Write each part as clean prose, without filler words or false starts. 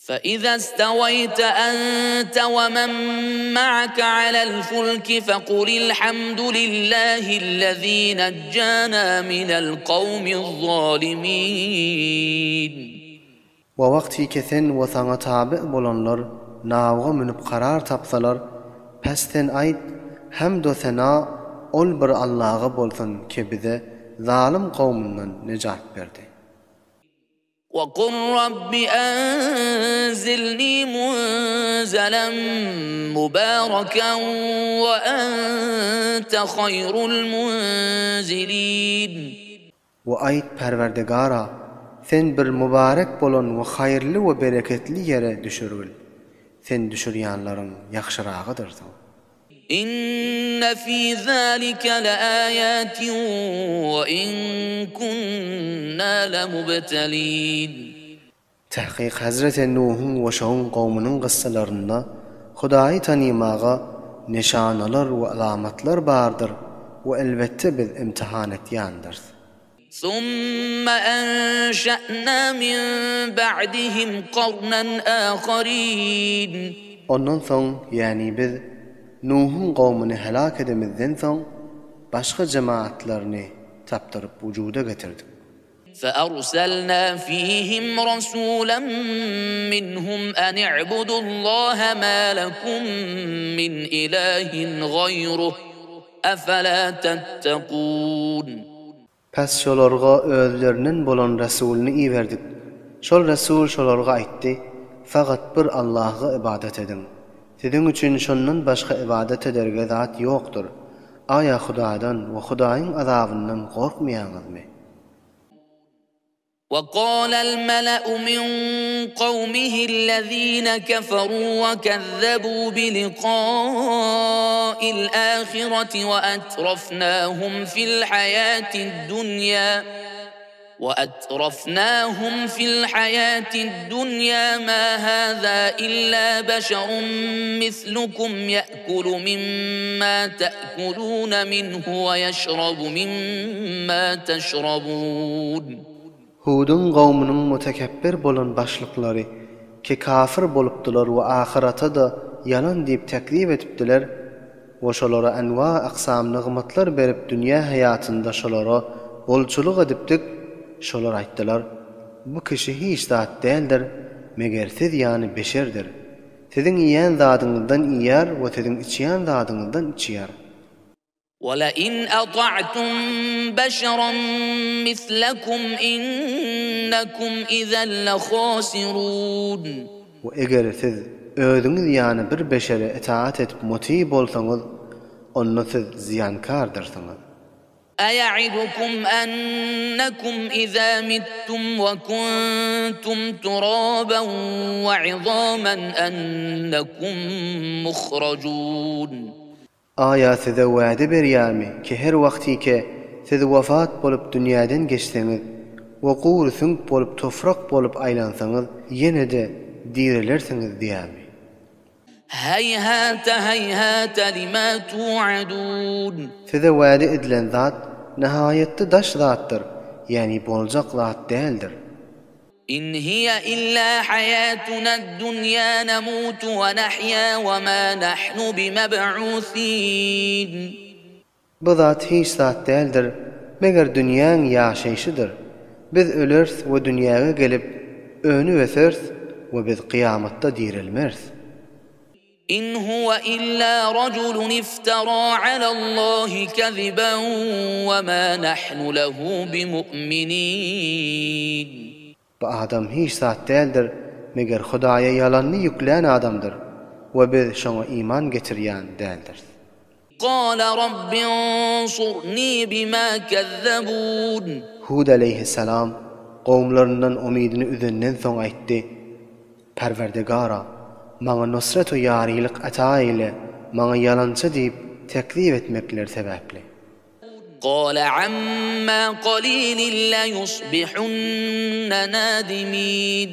فإذا استويت أنت ومن معك على الفلك فقل الحمد لله الذي نجانا من القوم الظالمين. ووقتي كثن وثانا تابع بولانlar navga minip qarar tapsalar pesten ayt hamd و thana ol bir Allah'a bolsun ki bize zalim qawmundan necat berdi. وقل رب أنزلني منزلا مباركا وأنت خير المنزلين. وآيت Perverdigara sen bir mübarek bolan ve hayırlı ve bereketli yere düşürül. Sen düşürýänleriň ýaxşyragıdyr. إن في ذلك لآيات وإن كنا لمبتلين. Tahqiq Hazreti Nuh'un ve şoň qawmynyň gyssalarynda Hudaýy tanymaga nişanalar we alamatlar bardyr we elbette biz imtihan etýändir. ثم أنشأنا من بعدهم قرنا آخرين. Ondan soň yani biz Nuh'un qawmyny helak edemizden soň başga cemaatlaryny tapdyryp wujuda getirdik. فأرسلنا فيهم رسولا منهم أن اعبدوا الله ما لكم من إله غيره أفلا تتقون. Pes şolarga özlerinden bolan rasulny iberdik. Şol rasul şolarga aýtdy: "Faqat bir Allah'a ibadet edin. Sizin üçin şondan başga ibadet ederge zat ýokdur. Aya Hudadan we Hudaýyň azabyndan gorkmaýaňyzmy?" وقال الملأ من قومه الذين كفروا وكذبوا بلقاء الآخرة وأترفناهم في الحياة الدنيا ما هذا إلا بشر مثلكم يأكل مما تأكلون منه ويشرب مما تشربون. Hudun qawmynyň mutekebbir bolan başlyklary ki kafir bolupdylar we ahirata da yalan diýip tekzip etipdiler we şolara anwa aqsam nygmatlar berip dünýä hayatynda şolara bolçuluk edipdik. Şolar aýtdylar: "Bu kişi hiç zat däldir, meger siz ýani beşerdir. Siziň ýen zadyňyzdan ýer we siziň içýän zadyňyzdan içýär. ولئن أطعتم بشرا مثلكم إنكم إذا لخاسرون." Ve eger siz özüňiz ýani bir beşere itaat etip muti bolsaňyz, onda siz ziyankardyrsınız. أيعدكم أنكم إذا متم وكنتم ترابا وعظاما أنكم مخرجون. Aya size wa'de berýärmi ki her wagty ki siz wafat bolup dünýäden geçseňiz we gury süňk bolup toprak bolup aýlansaňyz ýene-de dirilersiňiz diýärmi? هيهات هيهات لما توعدون. Size wa'de edilen zat nihayetde daş zatdyr, yani boljak zat däldir. إن هي إلا حياتنا الدنيا نموت ونحيا وما نحن بمبعوثين. Bu zat hiç zat däldir, meger dünýäň ýaşaýşydyr. Biz ölers we dünýäge gelip öňü wesers we biz kıyamatda dirilmers. إن هو إلا رجل افترى على الله كذبا وما نحن له بمؤمنين. Bu adam hiç zat däldir, meger Hudaýa ýalanny ýüklen adamdyr we biz şoňa iman getirýän däldir. قال رب انصرني بما كذبون. Hud aleyhisselam qowmlaryndan umidini üzenden soň aýtdy: "Perwerdigara, maňa nusrat we ýarylyk ata eyle, maňa ýalançy diýip tekzip etmekler sebäpli." قال عما قليل ليصبحن نادمين.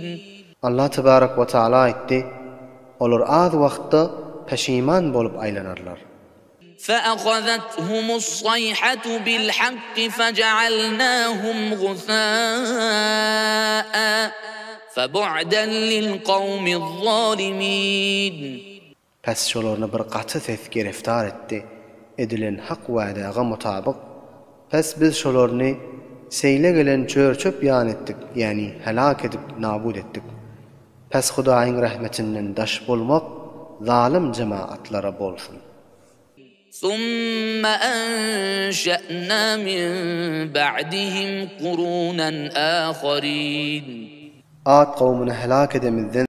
Allah tebarek ve taala aýtdy: "Olar az wagtda peşiman bolup aýlanarlar." فأخذتهم الصيحة بالحق فجعلناهم غثاء فبعدا للقوم الظالمين. Pes şolarny bir gaty ses giriftar etdi. Edilen hak wa'daga mutabyk. Pes biz şolarny seýle gelen çörçöp ýan etdik, ýani helak edip nabud etdik. Pes Hudaýyň rahmetinden daş bolmak zalim jemaatlara bolsun. ثم أنشأنا من بعدهم قرونا آخرين. Ad kavmini helak edemizden